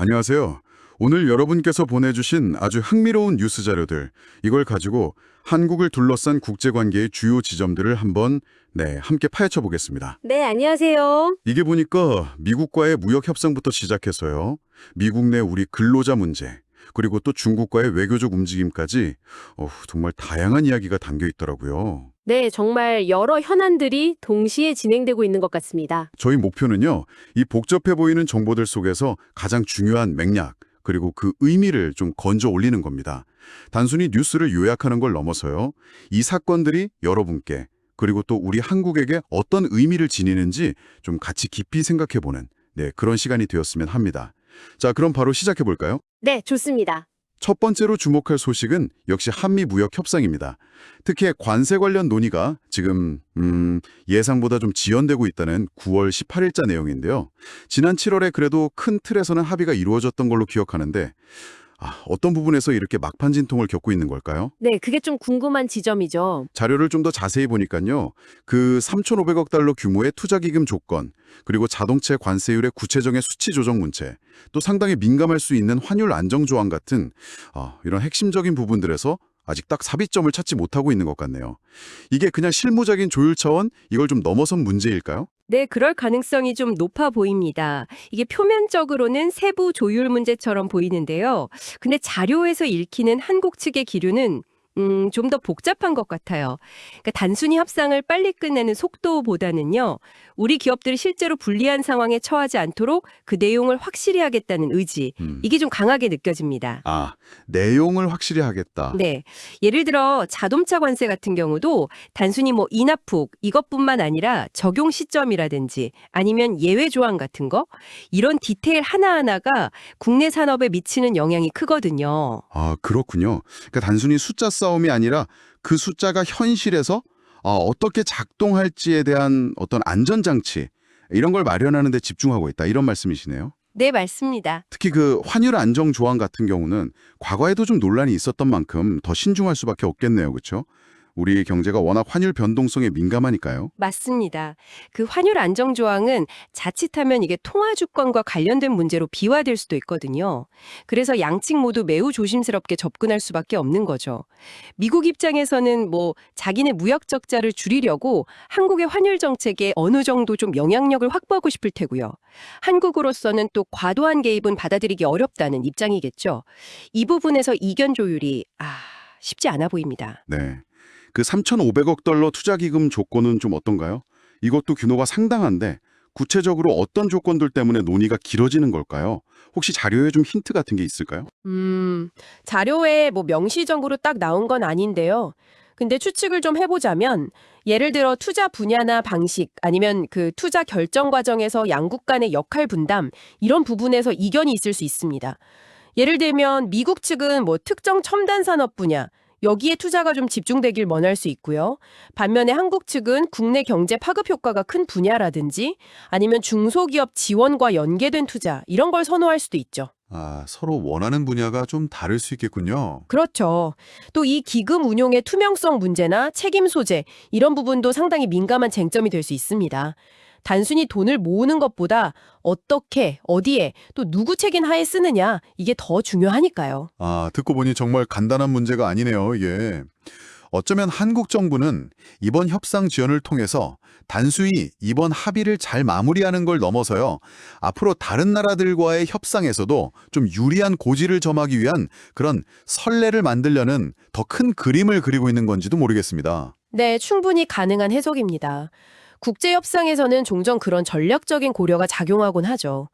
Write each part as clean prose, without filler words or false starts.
안녕하세요. 오늘 여러분께서 보내주신 아주 흥미로운 뉴스 자료들, 이걸 가지고 한국을 둘러싼 국제관계의 주요 지점들을 한번 함께 파헤쳐 보겠습니다. 네, 안녕하세요. 이게 보니까 미국과의 무역 협상부터 시작해서요. 미국 내 우리 근로자 문제, 그리고 또 중국과의 외교적 움직임까지 정말 다양한 이야기가 담겨 있더라고요. 네, 정말 여러 현안들이 동시에 진행되고 있는 것 같습니다. 저희 목표는요, 이 복잡해 보이는 정보들 속에서 가장 중요한 맥락, 그리고 그 의미를 좀 건져 올리는 겁니다. 단순히 뉴스를 요약하는 걸 넘어서요, 이 사건들이 여러분께, 그리고 또 우리 한국에게 어떤 의미를 지니는지 좀 같이 깊이 생각해보는 그런 시간이 되었으면 합니다. 자, 그럼 바로 시작해 볼까요? 네, 좋습니다. 첫 번째로 주목할 소식은 역시 한미 무역 협상입니다. 특히 관세 관련 논의가 지금 예상보다 좀 지연되고 있다는 9월 18일자 내용인데요. 지난 7월에 그래도 큰 틀에서는 합의가 이루어졌던 걸로 기억하는데 어떤 부분에서 이렇게 막판 진통을 겪고 있는 걸까요? 네, 그게 좀 궁금한 지점이죠. 자료를 좀 더 자세히 보니까요. 그 3,500억 달러 규모의 투자기금 조건, 그리고 자동차 관세율의 구체적인 수치 조정 문제, 또 상당히 민감할 수 있는 환율 안정 조항 같은 이런 핵심적인 부분들에서 아직 딱 삽입점을 찾지 못하고 있는 것 같네요. 이게 그냥 실무적인 조율 차원, 이걸 좀 넘어선 문제일까요? 네, 그럴 가능성이 좀 높아 보입니다. 이게 표면적으로는 세부 조율 문제처럼 보이는데요. 근데 자료에서 읽히는 한국 측의 기류는 좀 더 복잡한 것 같아요. 그러니까 단순히 협상을 빨리 끝내는 속도보다는요, 우리 기업들이 실제로 불리한 상황에 처하지 않도록 그 내용을 확실히 하겠다는 의지, 이게 좀 강하게 느껴집니다. 내용을 확실히 하겠다. 네. 예를 들어 자동차 관세 같은 경우도 단순히 뭐 인하폭 이것뿐만 아니라 적용 시점이라든지 아니면 예외 조항 같은 거 이런 디테일 하나하나가 국내 산업에 미치는 영향이 크거든요. 그렇군요. 그러니까 단순히 숫자 싸움이 아니라 그 숫자가 현실에서 어떻게 작동할지에 대한 어떤 안전장치, 이런 걸 마련하는 데 집중하고 있다. 이런 말씀이시네요. 네, 맞습니다. 특히 그 환율 안정 조항 같은 경우는 과거에도 좀 논란이 있었던 만큼 더 신중할 수밖에 없겠네요. 그렇죠? 우리 경제가 워낙 환율 변동성에 민감하니까요. 맞습니다. 그 환율 안정 조항은 자칫하면 이게 통화 주권과 관련된 문제로 비화될 수도 있거든요. 그래서 양측 모두 매우 조심스럽게 접근할 수밖에 없는 거죠. 미국 입장에서는 뭐 자기네 무역 적자를 줄이려고 한국의 환율 정책에 어느 정도 좀 영향력을 확보하고 싶을 테고요. 한국으로서는 또 과도한 개입은 받아들이기 어렵다는 입장이겠죠. 이 부분에서 이견 조율이 쉽지 않아 보입니다. 네. 그 3,500억 달러 투자기금 조건은 좀 어떤가요? 이것도 규모가 상당한데 구체적으로 어떤 조건들 때문에 논의가 길어지는 걸까요? 혹시 자료에 좀 힌트 같은 게 있을까요? 자료에 뭐 명시적으로 딱 나온 건 아닌데요. 근데 추측을 좀 해보자면 예를 들어 투자 분야나 방식 아니면 그 투자 결정 과정에서 양국 간의 역할 분담 이런 부분에서 이견이 있을 수 있습니다. 예를 들면 미국 측은 뭐 특정 첨단 산업 분야 여기에 투자가 좀 집중되길 원할 수 있고요. 반면에 한국 측은 국내 경제 파급 효과가 큰 분야라든지 아니면 중소기업 지원과 연계된 투자 이런 걸 선호할 수도 있죠. 서로 원하는 분야가 좀 다를 수 있겠군요. 그렇죠. 또 이 기금 운용의 투명성 문제나 책임 소재 이런 부분도 상당히 민감한 쟁점이 될 수 있습니다. 단순히 돈을 모으는 것보다 어떻게, 어디에, 또 누구 책임 하에 쓰느냐 이게 더 중요하니까요. 듣고 보니 정말 간단한 문제가 아니네요, 이게. 어쩌면 한국 정부는 이번 협상 지원을 통해서 단순히 이번 합의를 잘 마무리하는 걸 넘어서요, 앞으로 다른 나라들과의 협상에서도 좀 유리한 고지를 점하기 위한 그런 선례를 만들려는 더 큰 그림을 그리고 있는 건지도 모르겠습니다. 네, 충분히 가능한 해석입니다. 국제협상에서는 종종 그런 전략적인 고려가 작용하곤 하죠.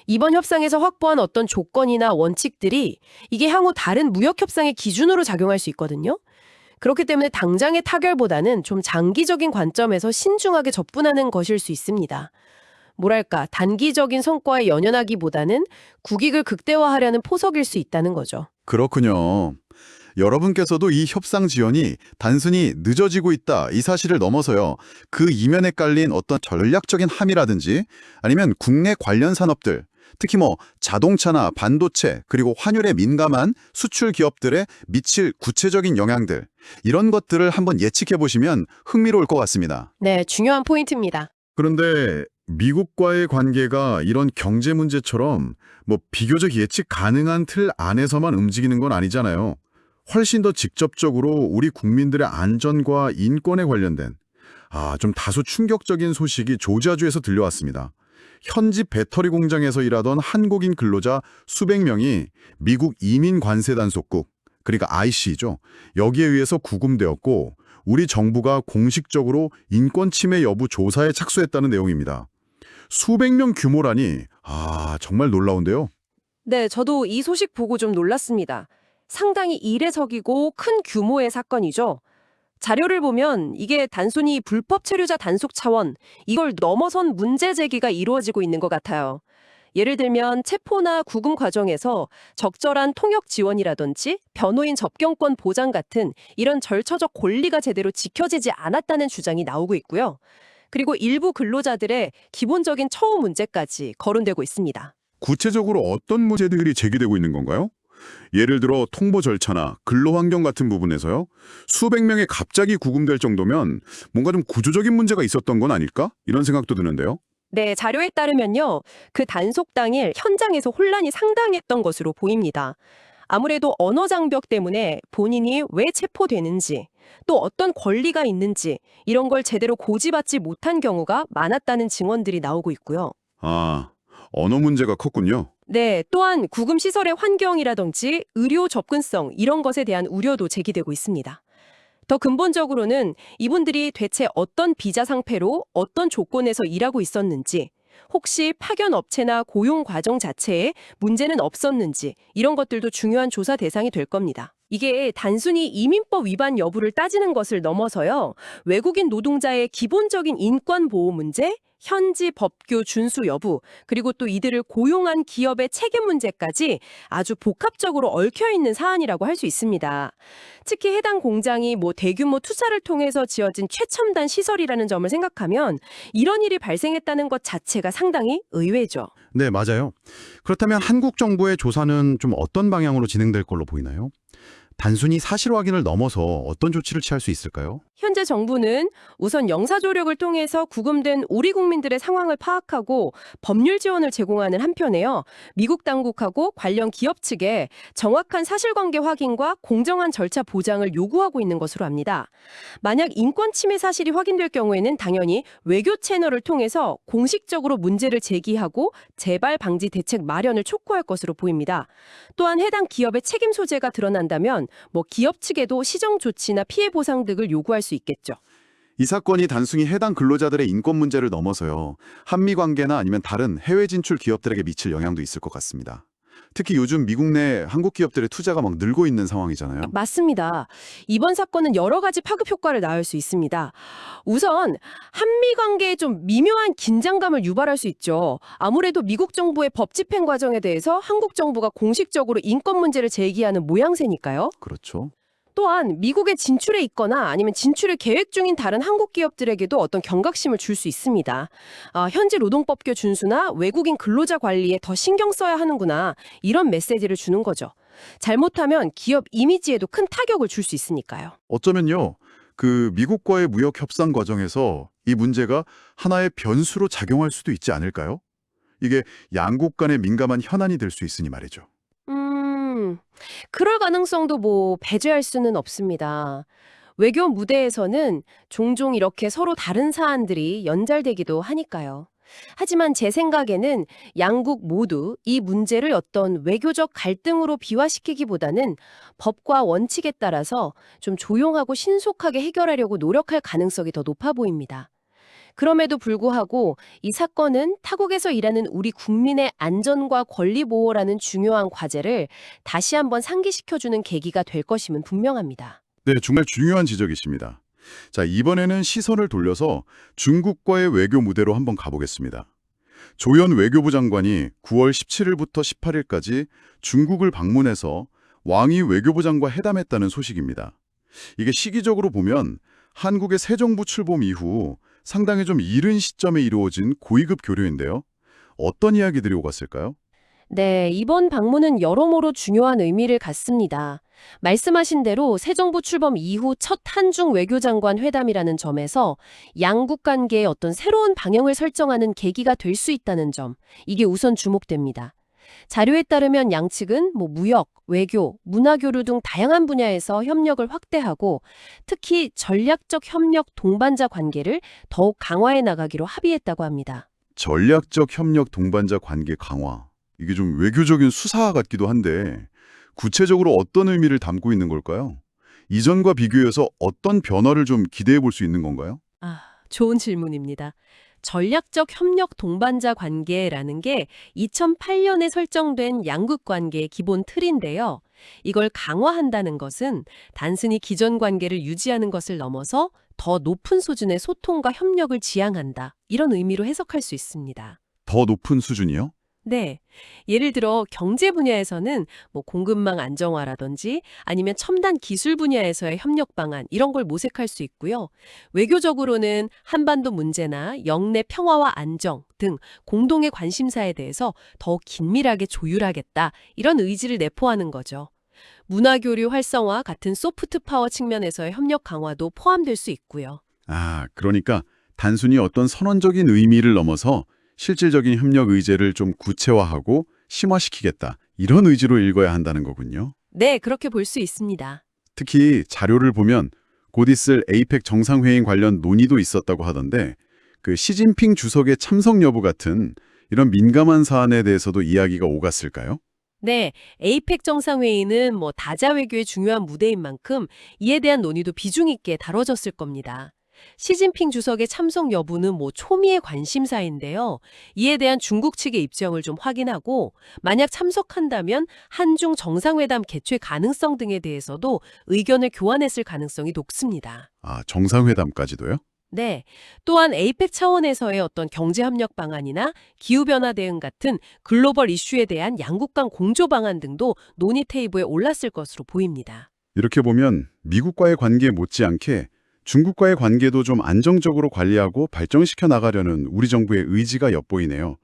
이번 협상에서 확보한 어떤 조건이나 원칙들이 이게 향후 다른 무역협상의 기준으로 작용할 수 있거든요. 그렇기 때문에 당장의 타결보다는 좀 장기적인 관점에서 신중하게 접근하는 것일 수 있습니다. 뭐랄까, 단기적인 성과에 연연하기보다는 국익을 극대화하려는 포석일 수 있다는 거죠. 그렇군요. 여러분께서도 이 협상 지원이 단순히 늦어지고 있다, 이 사실을 넘어서요, 그 이면에 깔린 어떤 전략적인 함이라든지 아니면 국내 관련 산업들, 특히 뭐 자동차나 반도체 그리고 환율에 민감한 수출 기업들에 미칠 구체적인 영향들, 이런 것들을 한번 예측해 보시면 흥미로울 것 같습니다. 네, 중요한 포인트입니다. 그런데 미국과의 관계가 이런 경제 문제처럼 뭐 비교적 예측 가능한 틀 안에서만 움직이는 건 아니잖아요. 훨씬 더 직접적으로 우리 국민들의 안전과 인권에 관련된 좀 다소 충격적인 소식이 조지아주에서 들려왔습니다. 현지 배터리 공장에서 일하던 한국인 근로자 수백 명이 미국 이민 관세 단속국, 그러니까 IC죠. 여기에 의해서 구금되었고 우리 정부가 공식적으로 인권 침해 여부 조사에 착수했다는 내용입니다. 수백 명 규모라니 정말 놀라운데요. 네, 저도 이 소식 보고 좀 놀랐습니다. 상당히 이례적이고 큰 규모의 사건이죠. 자료를 보면 이게 단순히 불법 체류자 단속 차원, 이걸 넘어선 문제 제기가 이루어지고 있는 것 같아요. 예를 들면 체포나 구금 과정에서 적절한 통역 지원이라든지 변호인 접견권 보장 같은 이런 절차적 권리가 제대로 지켜지지 않았다는 주장이 나오고 있고요. 그리고 일부 근로자들의 기본적인 처우 문제까지 거론되고 있습니다. 구체적으로 어떤 문제들이 제기되고 있는 건가요? 예를 들어 통보 절차나 근로환경 같은 부분에서요. 수백 명이 갑자기 구금될 정도면 뭔가 좀 구조적인 문제가 있었던 건 아닐까? 이런 생각도 드는데요. 네, 자료에 따르면요. 그 단속 당일 현장에서 혼란이 상당했던 것으로 보입니다. 아무래도 언어 장벽 때문에 본인이 왜 체포되는지, 또 어떤 권리가 있는지 이런 걸 제대로 고지받지 못한 경우가 많았다는 증언들이 나오고 있고요. 언어 문제가 컸군요. 네, 또한 구금 시설의 환경이라든지 의료 접근성 이런 것에 대한 우려도 제기되고 있습니다. 더 근본적으로는 이분들이 대체 어떤 비자 상패로 어떤 조건에서 일하고 있었는지, 혹시 파견 업체나 고용 과정 자체에 문제는 없었는지 이런 것들도 중요한 조사 대상이 될 겁니다. 이게 단순히 이민법 위반 여부를 따지는 것을 넘어서요. 외국인 노동자의 기본적인 인권 보호 문제, 현지 법규 준수 여부, 그리고 또 이들을 고용한 기업의 책임 문제까지 아주 복합적으로 얽혀 있는 사안이라고 할 수 있습니다. 특히 해당 공장이 대규모 투자를 통해서 지어진 최첨단 시설이라는 점을 생각하면 이런 일이 발생했다는 것 자체가 상당히 의외죠. 네, 맞아요. 그렇다면 한국 정부의 조사는 좀 어떤 방향으로 진행될 걸로 보이나요? 단순히 사실 확인을 넘어서 어떤 조치를 취할 수 있을까요? 현재 정부는 우선 영사조력을 통해서 구금된 우리 국민들의 상황을 파악하고 법률 지원을 제공하는 한편에요. 미국 당국하고 관련 기업 측에 정확한 사실관계 확인과 공정한 절차 보장을 요구하고 있는 것으로 압니다. 만약 인권 침해 사실이 확인될 경우에는 당연히 외교 채널을 통해서 공식적으로 문제를 제기하고 재발 방지 대책 마련을 촉구할 것으로 보입니다. 또한 해당 기업의 책임 소재가 드러난다면 기업 측에도 시정 조치나 피해 보상 등을 요구할 수 있겠죠. 이 사건이 단순히 해당 근로자들의 인권 문제를 넘어서요. 한미 관계나 아니면 다른 해외 진출 기업들에게 미칠 영향도 있을 것 같습니다. 특히 요즘 미국 내 한국 기업들의 투자가 막 늘고 있는 상황이잖아요. 맞습니다. 이번 사건은 여러 가지 파급 효과를 낳을 수 있습니다. 우선 한미 관계에 좀 미묘한 긴장감을 유발할 수 있죠. 아무래도 미국 정부의 법 집행 과정에 대해서 한국 정부가 공식적으로 인권 문제를 제기하는 모양새니까요. 그렇죠. 또한 미국에 진출해 있거나 아니면 진출을 계획 중인 다른 한국 기업들에게도 어떤 경각심을 줄 수 있습니다. 현지 노동법규 준수나 외국인 근로자 관리에 더 신경 써야 하는구나, 이런 메시지를 주는 거죠. 잘못하면 기업 이미지에도 큰 타격을 줄 수 있으니까요. 어쩌면요. 그 미국과의 무역 협상 과정에서 이 문제가 하나의 변수로 작용할 수도 있지 않을까요? 이게 양국 간의 민감한 현안이 될 수 있으니 말이죠. 그럴 가능성도 배제할 수는 없습니다. 외교 무대에서는 종종 이렇게 서로 다른 사안들이 연잘되기도 하니까요. 하지만 제 생각에는 양국 모두 이 문제를 어떤 외교적 갈등으로 비화시키기보다는 법과 원칙에 따라서 좀 조용하고 신속하게 해결하려고 노력할 가능성이 더 높아 보입니다. 그럼에도 불구하고 이 사건은 타국에서 일하는 우리 국민의 안전과 권리 보호라는 중요한 과제를 다시 한번 상기시켜주는 계기가 될 것임은 분명합니다. 네, 정말 중요한 지적이십니다. 자, 이번에는 시선을 돌려서 중국과의 외교 무대로 한번 가보겠습니다. 조현 외교부 장관이 9월 17일부터 18일까지 중국을 방문해서 왕이 외교부장과 회담했다는 소식입니다. 이게 시기적으로 보면 한국의 새 정부 출범 이후 상당히 좀 이른 시점에 이루어진 고위급 교류인데요. 어떤 이야기들이 오갔을까요? 네, 이번 방문은 여러모로 중요한 의미를 갖습니다. 말씀하신 대로 새 정부 출범 이후 첫 한중 외교장관 회담이라는 점에서 양국 관계의 어떤 새로운 방향을 설정하는 계기가 될 수 있다는 점, 이게 우선 주목됩니다. 자료에 따르면 양측은 무역, 외교, 문화교류 등 다양한 분야에서 협력을 확대하고 특히 전략적 협력 동반자 관계를 더욱 강화해 나가기로 합의했다고 합니다. 전략적 협력 동반자 관계 강화. 이게 좀 외교적인 수사 같기도 한데 구체적으로 어떤 의미를 담고 있는 걸까요? 이전과 비교해서 어떤 변화를 좀 기대해 볼 수 있는 건가요? 좋은 질문입니다. 전략적 협력 동반자 관계라는 게 2008년에 설정된 양국 관계의 기본 틀인데요. 이걸 강화한다는 것은 단순히 기존 관계를 유지하는 것을 넘어서 더 높은 수준의 소통과 협력을 지향한다. 이런 의미로 해석할 수 있습니다. 더 높은 수준이요? 네. 예를 들어 경제 분야에서는 공급망 안정화라든지 아니면 첨단 기술 분야에서의 협력 방안 이런 걸 모색할 수 있고요. 외교적으로는 한반도 문제나 영내 평화와 안정 등 공동의 관심사에 대해서 더 긴밀하게 조율하겠다 이런 의지를 내포하는 거죠. 문화교류 활성화 같은 소프트 파워 측면에서의 협력 강화도 포함될 수 있고요. 그러니까 단순히 어떤 선언적인 의미를 넘어서 실질적인 협력 의제를 좀 구체화하고 심화시키겠다. 이런 의지로 읽어야 한다는 거군요. 네, 그렇게 볼 수 있습니다. 특히 자료를 보면 곧 있을 에이펙 정상회의 관련 논의도 있었다고 하던데 그 시진핑 주석의 참석 여부 같은 이런 민감한 사안에 대해서도 이야기가 오갔을까요? 네, 에이펙 정상회의는 다자 외교의 중요한 무대인 만큼 이에 대한 논의도 비중 있게 다뤄졌을 겁니다. 시진핑 주석의 참석 여부는 초미의 관심사인데요. 이에 대한 중국 측의 입장을 좀 확인하고 만약 참석한다면 한중 정상회담 개최 가능성 등에 대해서도 의견을 교환했을 가능성이 높습니다. 정상회담까지도요? 네. 또한 에이펙 차원에서의 어떤 경제협력 방안이나 기후변화 대응 같은 글로벌 이슈에 대한 양국 간 공조 방안 등도 논의 테이블에 올랐을 것으로 보입니다. 이렇게 보면 미국과의 관계에 못지않게 중국과의 관계도 좀 안정적으로 관리하고 발전시켜 나가려는 우리 정부의 의지가 엿보이네요.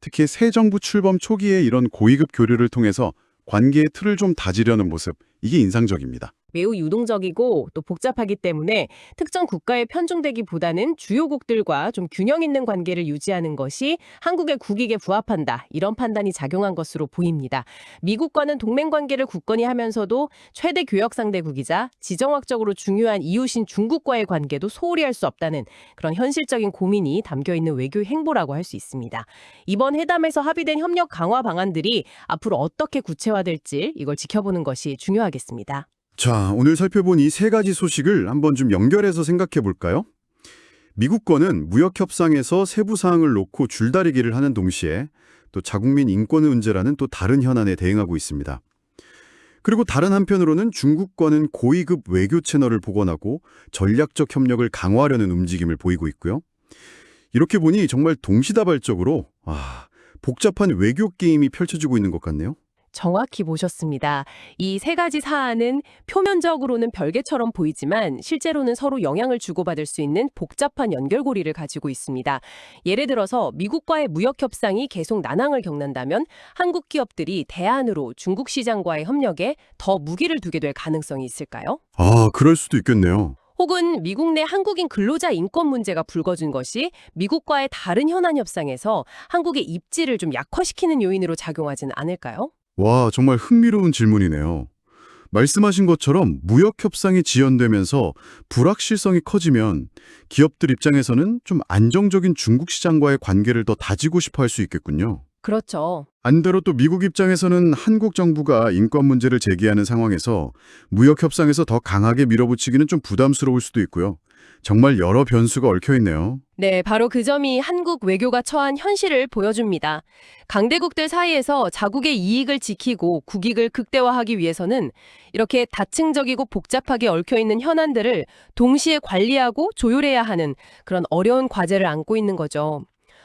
특히 새 정부 출범 초기에 이런 고위급 교류를 통해서 관계의 틀을 좀 다지려는 모습, 이게 인상적입니다. 매우 유동적이고 또 복잡하기 때문에 특정 국가에 편중되기보다는 주요국들과 좀 균형 있는 관계를 유지하는 것이 한국의 국익에 부합한다. 이런 판단이 작용한 것으로 보입니다. 미국과는 동맹 관계를 굳건히 하면서도 최대 교역 상대국이자 지정학적으로 중요한 이웃인 중국과의 관계도 소홀히 할 수 없다는 그런 현실적인 고민이 담겨 있는 외교 행보라고 할 수 있습니다. 이번 회담에서 합의된 협력 강화 방안들이 앞으로 어떻게 구체화될지 이걸 지켜보는 것이 중요하겠습니다. 자, 오늘 살펴본 이 세 가지 소식을 한번 좀 연결해서 생각해 볼까요? 미국과는 무역협상에서 세부 사항을 놓고 줄다리기를 하는 동시에 또 자국민 인권 문제라는 또 다른 현안에 대응하고 있습니다. 그리고 다른 한편으로는 중국과는 고위급 외교 채널을 복원하고 전략적 협력을 강화하려는 움직임을 보이고 있고요. 이렇게 보니 정말 동시다발적으로 복잡한 외교 게임이 펼쳐지고 있는 것 같네요. 정확히 보셨습니다. 이 세 가지 사안은 표면적으로는 별개처럼 보이지만 실제로는 서로 영향을 주고받을 수 있는 복잡한 연결고리를 가지고 있습니다. 예를 들어서 미국과의 무역 협상이 계속 난항을 겪는다면 한국 기업들이 대안으로 중국 시장과의 협력에 더 무기를 두게 될 가능성이 있을까요? 그럴 수도 있겠네요. 혹은 미국 내 한국인 근로자 인권 문제가 불거진 것이 미국과의 다른 현안 협상에서 한국의 입지를 좀 약화시키는 요인으로 작용하지는 않을까요? 와, 정말 흥미로운 질문이네요. 말씀하신 것처럼 무역 협상이 지연되면서 불확실성이 커지면 기업들 입장에서는 좀 안정적인 중국 시장과의 관계를 더 다지고 싶어 할 수 있겠군요. 그렇죠. 반대로 또 미국 입장에서는 한국 정부가 인권 문제를 제기하는 상황에서 무역 협상에서 더 강하게 밀어붙이기는 좀 부담스러울 수도 있고요. 정말 여러 변수가 얽혀 있네요. 네, 바로 그 점이 한국 외교가 처한 현실을 보여줍니다. 강대국들 사이에서 자국의 이익을 지키고 국익을 극대화하기 위해서는 이렇게 다층적이고 복잡하게 얽혀있는 현안들을 동시에 관리하고 조율해야 하는 그런 어려운 과제를 안고 있는 거죠.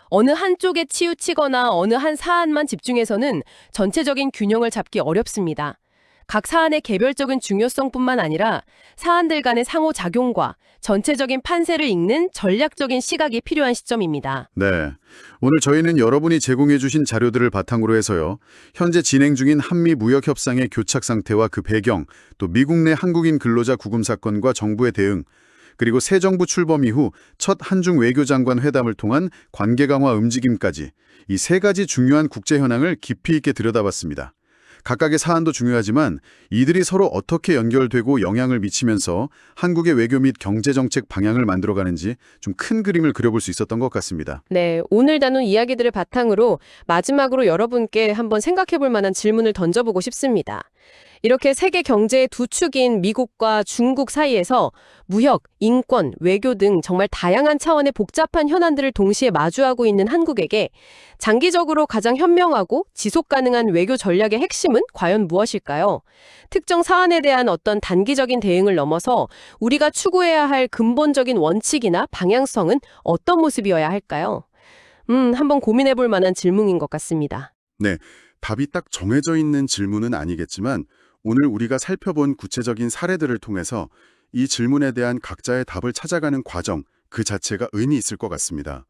어느 한쪽에 치우치거나 어느 한 사안만 집중해서는 전체적인 균형을 잡기 어렵습니다. 각 사안의 개별적인 중요성뿐만 아니라 사안들 간의 상호작용과 전체적인 판세를 읽는 전략적인 시각이 필요한 시점입니다. 네. 오늘 저희는 여러분이 제공해 주신 자료들을 바탕으로 해서요. 현재 진행 중인 한미 무역 협상의 교착 상태와 그 배경, 또 미국 내 한국인 근로자 구금 사건과 정부의 대응, 그리고 새 정부 출범 이후 첫 한중 외교장관 회담을 통한 관계 강화 움직임까지 이 세 가지 중요한 국제 현황을 깊이 있게 들여다봤습니다. 각각의 사안도 중요하지만 이들이 서로 어떻게 연결되고 영향을 미치면서 한국의 외교 및 경제정책 방향을 만들어가는지 좀 큰 그림을 그려볼 수 있었던 것 같습니다. 네, 오늘 나눈 이야기들을 바탕으로 마지막으로 여러분께 한번 생각해 볼 만한 질문을 던져보고 싶습니다. 이렇게 세계 경제의 두 축인 미국과 중국 사이에서 무역, 인권, 외교 등 정말 다양한 차원의 복잡한 현안들을 동시에 마주하고 있는 한국에게 장기적으로 가장 현명하고 지속 가능한 외교 전략의 핵심은 과연 무엇일까요? 특정 사안에 대한 어떤 단기적인 대응을 넘어서 우리가 추구해야 할 근본적인 원칙이나 방향성은 어떤 모습이어야 할까요? 한번 고민해 볼 만한 질문인 것 같습니다. 네, 답이 딱 정해져 있는 질문은 아니겠지만 오늘 우리가 살펴본 구체적인 사례들을 통해서 이 질문에 대한 각자의 답을 찾아가는 과정 그 자체가 의미 있을 것 같습니다.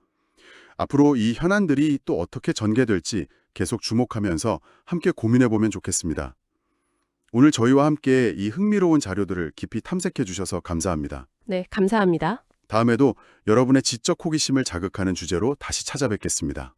앞으로 이 현안들이 또 어떻게 전개될지 계속 주목하면서 함께 고민해보면 좋겠습니다. 오늘 저희와 함께 이 흥미로운 자료들을 깊이 탐색해 주셔서 감사합니다. 네, 감사합니다. 다음에도 여러분의 지적 호기심을 자극하는 주제로 다시 찾아뵙겠습니다.